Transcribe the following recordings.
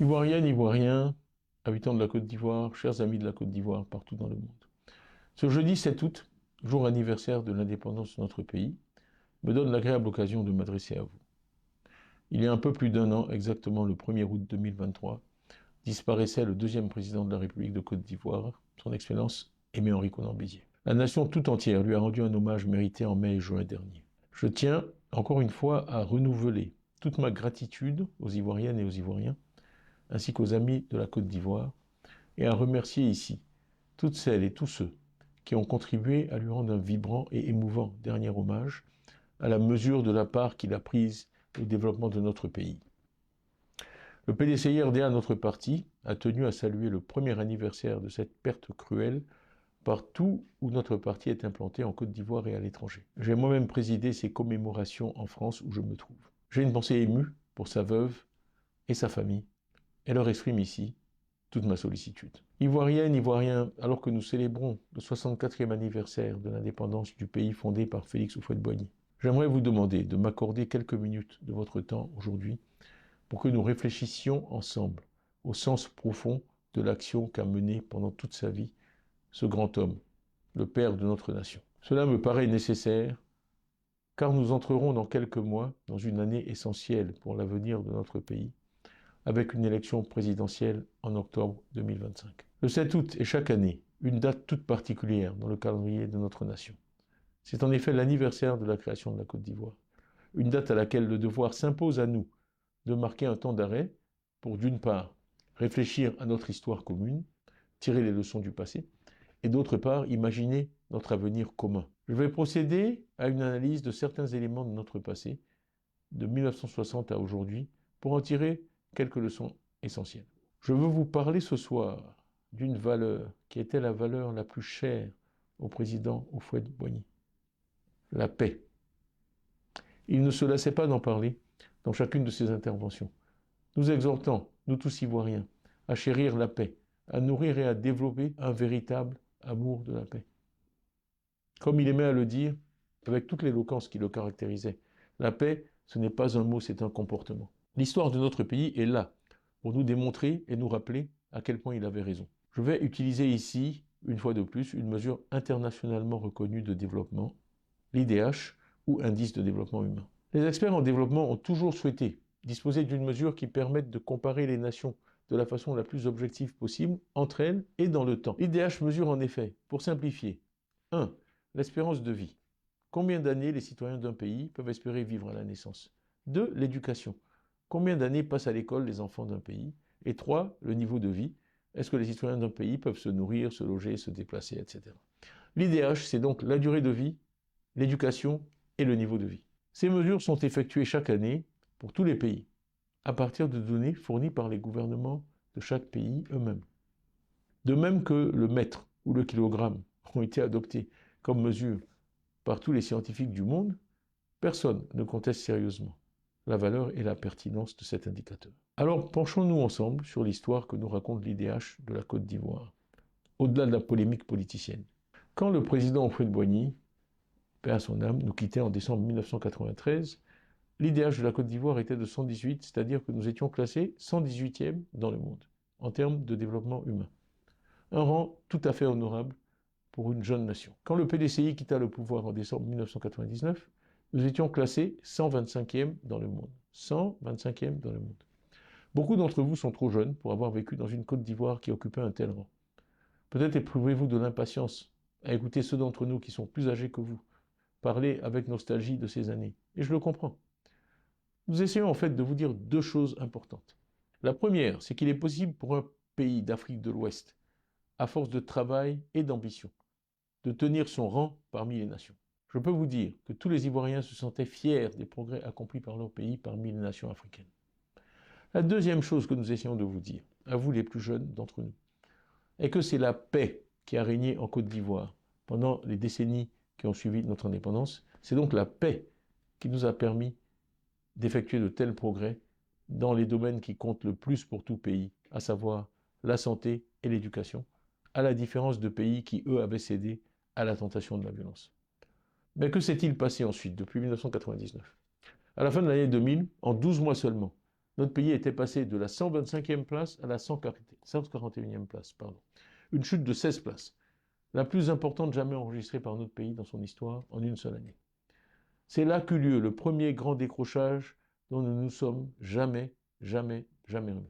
Ivoiriennes, Ivoiriens, habitants de la Côte d'Ivoire, chers amis de la Côte d'Ivoire partout dans le monde. Ce jeudi 7 août, jour anniversaire de l'indépendance de notre pays, me donne l'agréable occasion de m'adresser à vous. Il y a un peu plus d'un an, exactement le 1er août 2023, disparaissait le deuxième président de la République de Côte d'Ivoire, son Excellence Aimé Henri Konan Bédié. La nation tout entière lui a rendu un hommage mérité en mai et juin dernier. Je tiens, encore une fois, à renouveler toute ma gratitude aux Ivoiriennes et aux Ivoiriens, ainsi qu'aux amis de la Côte d'Ivoire, et à remercier ici toutes celles et tous ceux qui ont contribué à lui rendre un vibrant et émouvant dernier hommage, à la mesure de la part qu'il a prise au développement de notre pays. Le PDCI-RDA, notre parti, a tenu à saluer le premier anniversaire de cette perte cruelle partout où notre parti est implanté en Côte d'Ivoire et à l'étranger. J'ai moi-même présidé ces commémorations en France où je me trouve. J'ai une pensée émue pour sa veuve et sa famille, et leur exprime ici toute ma sollicitude. Ivoiriennes, Ivoiriens, alors que nous célébrons le 64e anniversaire de l'indépendance du pays fondé par Félix Houphouët-Boigny, j'aimerais vous demander de m'accorder quelques minutes de votre temps aujourd'hui pour que nous réfléchissions ensemble au sens profond de l'action qu'a menée pendant toute sa vie ce grand homme, le père de notre nation. Cela me paraît nécessaire car nous entrerons dans quelques mois dans une année essentielle pour l'avenir de notre pays, avec une élection présidentielle en octobre 2025. Le 7 août est chaque année une date toute particulière dans le calendrier de notre nation. C'est en effet l'anniversaire de la création de la Côte d'Ivoire, une date à laquelle le devoir s'impose à nous de marquer un temps d'arrêt pour, d'une part, réfléchir à notre histoire commune, tirer les leçons du passé, et d'autre part, imaginer notre avenir commun. Je vais procéder à une analyse de certains éléments de notre passé, de 1960 à aujourd'hui, pour en tirer quelques leçons essentielles. Je veux vous parler ce soir d'une valeur qui était la valeur la plus chère au président Houphouët-Boigny, la paix. Il ne se lassait pas d'en parler dans chacune de ses interventions, nous exhortant, nous tous Ivoiriens, à chérir la paix, à nourrir et à développer un véritable amour de la paix. Comme il aimait à le dire, avec toute l'éloquence qui le caractérisait, la paix, ce n'est pas un mot, c'est un comportement. L'histoire de notre pays est là pour nous démontrer et nous rappeler à quel point il avait raison. Je vais utiliser ici, une fois de plus, une mesure internationalement reconnue de développement, l'IDH, ou Indice de développement humain. Les experts en développement ont toujours souhaité disposer d'une mesure qui permette de comparer les nations de la façon la plus objective possible entre elles et dans le temps. L'IDH mesure en effet, pour simplifier, 1. L'espérance de vie. Combien d'années les citoyens d'un pays peuvent espérer vivre à la naissance? 2. L'éducation. Combien d'années passent à l'école les enfants d'un pays? Et 3. Le niveau de vie. Est-ce que les citoyens d'un pays peuvent se nourrir, se loger, se déplacer, etc. L'IDH, c'est donc la durée de vie, l'éducation et le niveau de vie. Ces mesures sont effectuées chaque année pour tous les pays, à partir de données fournies par les gouvernements de chaque pays eux-mêmes. De même que le mètre ou le kilogramme ont été adoptés comme mesure par tous les scientifiques du monde, personne ne conteste sérieusement la valeur et la pertinence de cet indicateur. Alors penchons-nous ensemble sur l'histoire que nous raconte l'IDH de la Côte d'Ivoire, au-delà de la polémique politicienne. Quand le président Houphouët-Boigny, paix à son âme, nous quittait en décembre 1993, l'IDH de la Côte d'Ivoire était de 118, c'est-à-dire que nous étions classés 118e dans le monde, en termes de développement humain. Un rang tout à fait honorable pour une jeune nation. Quand le PDCI quitta le pouvoir en décembre 1999, nous étions classés 125e dans le monde. 125e dans le monde. Beaucoup d'entre vous sont trop jeunes pour avoir vécu dans une Côte d'Ivoire qui occupait un tel rang. Peut-être éprouvez-vous de l'impatience à écouter ceux d'entre nous qui sont plus âgés que vous parler avec nostalgie de ces années. Et je le comprends. Nous essayons en fait de vous dire deux choses importantes. La première, c'est qu'il est possible pour un pays d'Afrique de l'Ouest, à force de travail et d'ambition, de tenir son rang parmi les nations. Je peux vous dire que tous les Ivoiriens se sentaient fiers des progrès accomplis par leur pays parmi les nations africaines. La deuxième chose que nous essayons de vous dire, à vous les plus jeunes d'entre nous, est que c'est la paix qui a régné en Côte d'Ivoire pendant les décennies qui ont suivi notre indépendance. C'est donc la paix qui nous a permis d'effectuer de tels progrès dans les domaines qui comptent le plus pour tout pays, à savoir la santé et l'éducation, à la différence de pays qui, eux, avaient cédé à la tentation de la violence. Mais que s'est-il passé ensuite, depuis 1999? À la fin de l'année 2000, en 12 mois seulement, notre pays était passé de la 125e place à la 141e place. Pardon. Une chute de 16 places, la plus importante jamais enregistrée par notre pays dans son histoire en une seule année. C'est là qu'eut lieu le premier grand décrochage dont nous nous sommes jamais remis.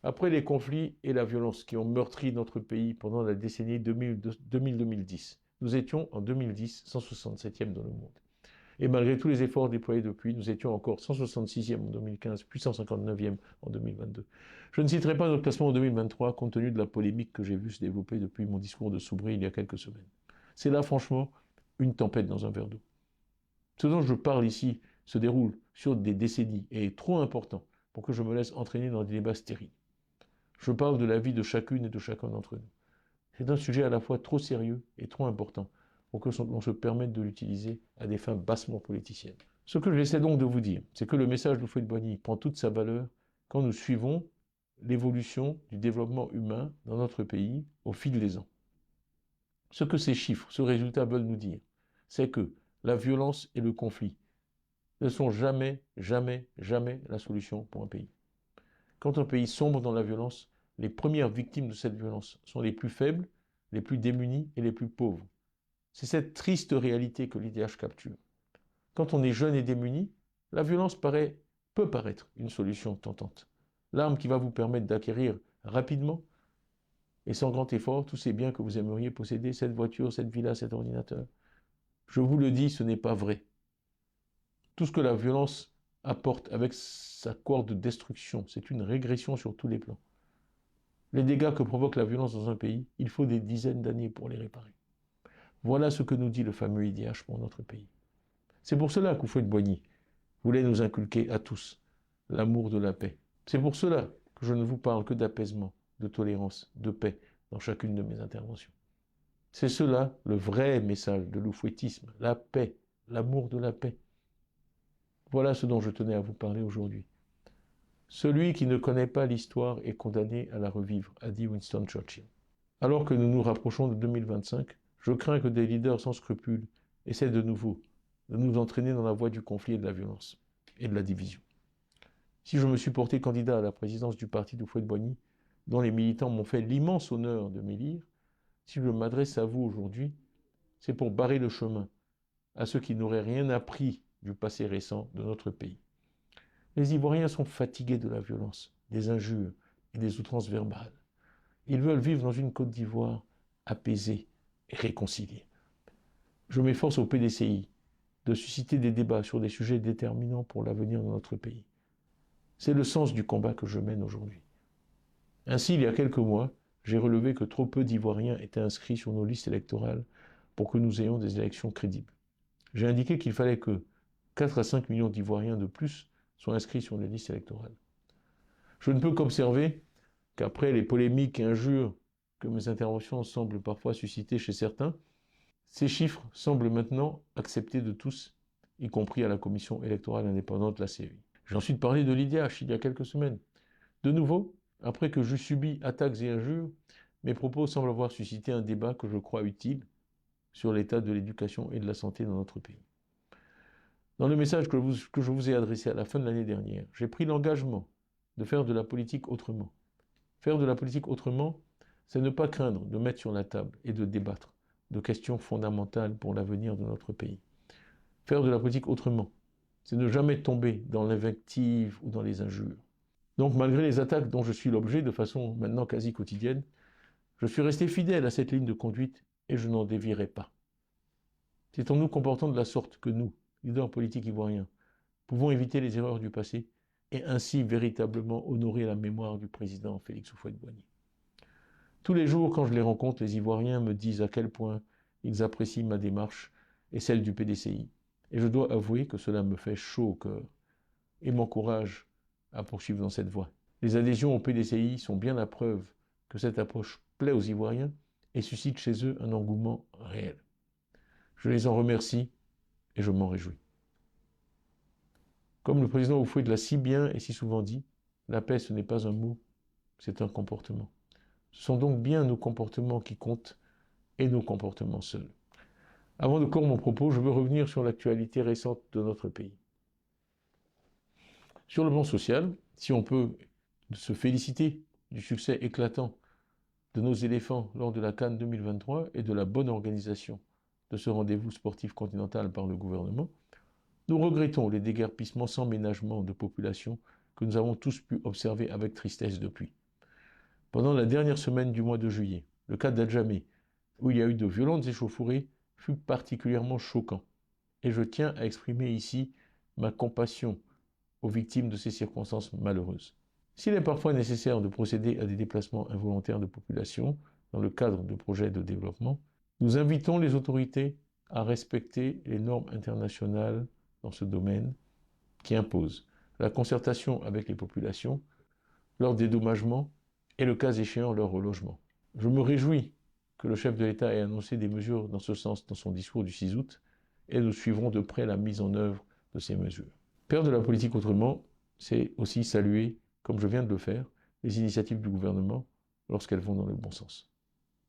Après les conflits et la violence qui ont meurtri notre pays pendant la décennie 2000-2010, nous étions en 2010 167e dans le monde. Et malgré tous les efforts déployés depuis, nous étions encore 166e en 2015, puis 159e en 2022. Je ne citerai pas notre classement en 2023 compte tenu de la polémique que j'ai vue se développer depuis mon discours de Soubry il y a quelques semaines. C'est là franchement une tempête dans un verre d'eau. Ce dont je parle ici se déroule sur des décennies et est trop important pour que je me laisse entraîner dans des débats stériles. Je parle de la vie de chacune et de chacun d'entre nous. C'est un sujet à la fois trop sérieux et trop important pour que l'on se permette de l'utiliser à des fins bassement politiciennes. Ce que j'essaie donc de vous dire, c'est que le message de Houphouët-Boigny prend toute sa valeur quand nous suivons l'évolution du développement humain dans notre pays au fil des ans. Ce que ces chiffres, ce résultat veulent nous dire, c'est que la violence et le conflit ne sont jamais la solution pour un pays. Quand un pays sombre dans la violence, les premières victimes de cette violence sont les plus faibles, les plus démunis et les plus pauvres. C'est cette triste réalité que l'IDH capture. Quand on est jeune et démuni, la violence peut paraître une solution tentante. L'arme qui va vous permettre d'acquérir rapidement et sans grand effort tous ces biens que vous aimeriez posséder, cette voiture, cette villa, cet ordinateur. Je vous le dis, ce n'est pas vrai. Tout ce que la violence apporte avec sa cohorte de destruction, c'est une régression sur tous les plans. Les dégâts que provoque la violence dans un pays, il faut des dizaines d'années pour les réparer. Voilà ce que nous dit le fameux IDH pour notre pays. C'est pour cela qu'Houphouët-Boigny voulait nous inculquer à tous l'amour de la paix. C'est pour cela que je ne vous parle que d'apaisement, de tolérance, de paix dans chacune de mes interventions. C'est cela le vrai message de l'oufouettisme, la paix, l'amour de la paix. Voilà ce dont je tenais à vous parler aujourd'hui. Celui qui ne connaît pas l'histoire est condamné à la revivre, a dit Winston Churchill. Alors que nous nous rapprochons de 2025, je crains que des leaders sans scrupules essaient de nouveau de nous entraîner dans la voie du conflit et de la violence et de la division. Si je me suis porté candidat à la présidence du parti d'Houphouët-Boigny, dont les militants m'ont fait l'immense honneur de m'élire, si je m'adresse à vous aujourd'hui, c'est pour barrer le chemin à ceux qui n'auraient rien appris du passé récent de notre pays. Les Ivoiriens sont fatigués de la violence, des injures et des outrances verbales. Ils veulent vivre dans une Côte d'Ivoire apaisée et réconciliée. Je m'efforce au PDCI de susciter des débats sur des sujets déterminants pour l'avenir de notre pays. C'est le sens du combat que je mène aujourd'hui. Ainsi, il y a quelques mois, j'ai relevé que trop peu d'Ivoiriens étaient inscrits sur nos listes électorales pour que nous ayons des élections crédibles. J'ai indiqué qu'il fallait que 4 à 5 millions d'Ivoiriens de plus soient inscrits sur les listes électorales. Je ne peux qu'observer qu'après les polémiques et injures que mes interventions semblent parfois susciter chez certains, ces chiffres semblent maintenant acceptés de tous, y compris à la Commission électorale indépendante, la CEI. J'ai ensuite parlé de l'IDH il y a quelques semaines. De nouveau, après que j'eus subi attaques et injures, mes propos semblent avoir suscité un débat que je crois utile sur l'état de l'éducation et de la santé dans notre pays. Dans le message que je vous ai adressé à la fin de l'année dernière, j'ai pris l'engagement de faire de la politique autrement. Faire de la politique autrement, c'est ne pas craindre de mettre sur la table et de débattre de questions fondamentales pour l'avenir de notre pays. Faire de la politique autrement, c'est ne jamais tomber dans l'invective ou dans les injures. Donc malgré les attaques dont je suis l'objet de façon maintenant quasi quotidienne, je suis resté fidèle à cette ligne de conduite et je n'en dévierai pas. C'est en nous comportant de la sorte que nous, leaders politiques ivoiriens, pouvons éviter les erreurs du passé et ainsi véritablement honorer la mémoire du président Félix Houphouët-Boigny. Tous les jours, quand je les rencontre, les Ivoiriens me disent à quel point ils apprécient ma démarche et celle du PDCI. Et je dois avouer que cela me fait chaud au cœur et m'encourage à poursuivre dans cette voie. Les adhésions au PDCI sont bien la preuve que cette approche plaît aux Ivoiriens et suscite chez eux un engouement réel. Je les en remercie et je m'en réjouis. Comme le président Houphouët l'a si bien et si souvent dit, la paix ce n'est pas un mot, c'est un comportement. Ce sont donc bien nos comportements qui comptent et nos comportements seuls. Avant de clore mon propos, je veux revenir sur l'actualité récente de notre pays. Sur le plan social, Si on peut se féliciter du succès éclatant de nos éléphants lors de la CAN 2023 et de la bonne organisation de ce rendez-vous sportif continental par le gouvernement, nous regrettons les déguerpissements sans ménagement de population que nous avons tous pu observer avec tristesse depuis. Pendant la dernière semaine du mois de juillet, le cas d'Adjamé, où il y a eu de violentes échauffourées, fut particulièrement choquant. Et je tiens à exprimer ici ma compassion aux victimes de ces circonstances malheureuses. S'il est parfois nécessaire de procéder à des déplacements involontaires de population dans le cadre de projets de développement, nous invitons les autorités à respecter les normes internationales dans ce domaine qui imposent la concertation avec les populations, leur dédommagement et le cas échéant leur relogement. Je me réjouis que le chef de l'État ait annoncé des mesures dans ce sens dans son discours du 6 août et nous suivrons de près la mise en œuvre de ces mesures. Faire de la politique autrement, c'est aussi saluer, comme je viens de le faire, les initiatives du gouvernement lorsqu'elles vont dans le bon sens.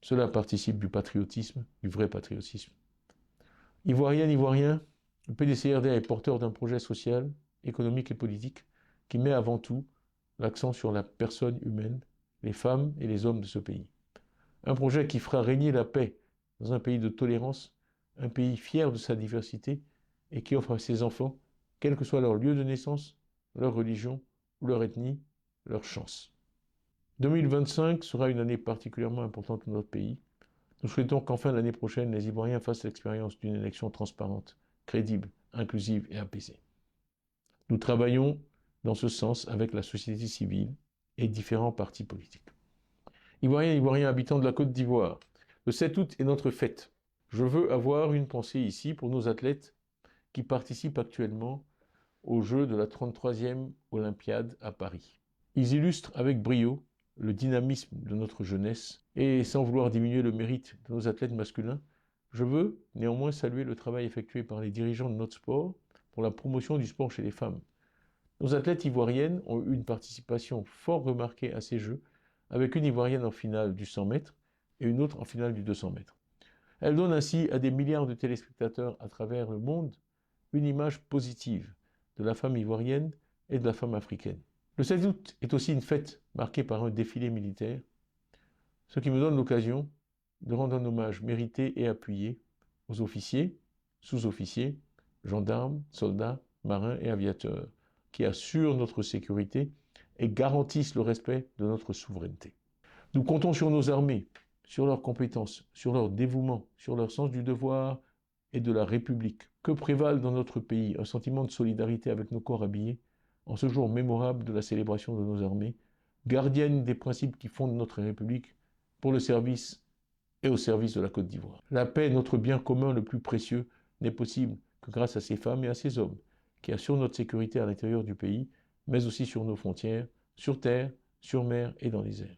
Cela participe du patriotisme, du vrai patriotisme. Ivoirienne, Ivoirien, le PDCRD est porteur d'un projet social, économique et politique qui met avant tout l'accent sur la personne humaine, les femmes et les hommes de ce pays. Un projet qui fera régner la paix dans un pays de tolérance, un pays fier de sa diversité et qui offre à ses enfants, quel que soit leur lieu de naissance, leur religion ou leur ethnie, leur chance. 2025 sera une année particulièrement importante pour notre pays. Nous souhaitons qu'enfin l'année prochaine, les Ivoiriens fassent l'expérience d'une élection transparente, crédible, inclusive et apaisée. Nous travaillons dans ce sens avec la société civile et différents partis politiques. Ivoiriens et Ivoiriens habitants de la Côte d'Ivoire, le 7 août est notre fête. Je veux avoir une pensée ici pour nos athlètes qui participent actuellement aux Jeux de la 33e Olympiade à Paris. Ils illustrent avec brio le dynamisme de notre jeunesse et sans vouloir diminuer le mérite de nos athlètes masculins, je veux néanmoins saluer le travail effectué par les dirigeants de notre sport pour la promotion du sport chez les femmes. Nos athlètes ivoiriennes ont eu une participation fort remarquée à ces Jeux, avec une Ivoirienne en finale du 100 mètres et une autre en finale du 200 mètres. Elles donnent ainsi à des milliards de téléspectateurs à travers le monde une image positive de la femme ivoirienne et de la femme africaine. Le 7 août est aussi une fête marquée par un défilé militaire, ce qui me donne l'occasion de rendre un hommage mérité et appuyé aux officiers, sous-officiers, gendarmes, soldats, marins et aviateurs qui assurent notre sécurité et garantissent le respect de notre souveraineté. Nous comptons sur nos armées, sur leurs compétences, sur leur dévouement, sur leur sens du devoir et de la République. Que prévale dans notre pays un sentiment de solidarité avec nos corps habillés en ce jour mémorable de la célébration de nos armées, gardiennes des principes qui fondent notre République pour le service et au service de la Côte d'Ivoire. La paix, notre bien commun le plus précieux, n'est possible que grâce à ces femmes et à ces hommes qui assurent notre sécurité à l'intérieur du pays, mais aussi sur nos frontières, sur terre, sur mer et dans les airs.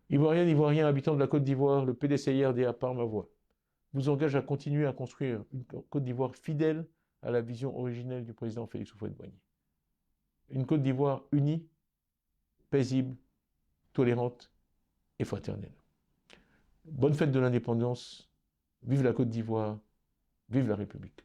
Ivoiriennes, Ivoiriens, habitants de la Côte d'Ivoire, le PDCIRDA par ma voix vous engage à continuer à construire une Côte d'Ivoire fidèle à la vision originelle du président Félix Houphouët-Boigny. Une Côte d'Ivoire unie, paisible, tolérante et fraternelle. Bonne fête de l'indépendance, vive la Côte d'Ivoire, vive la République.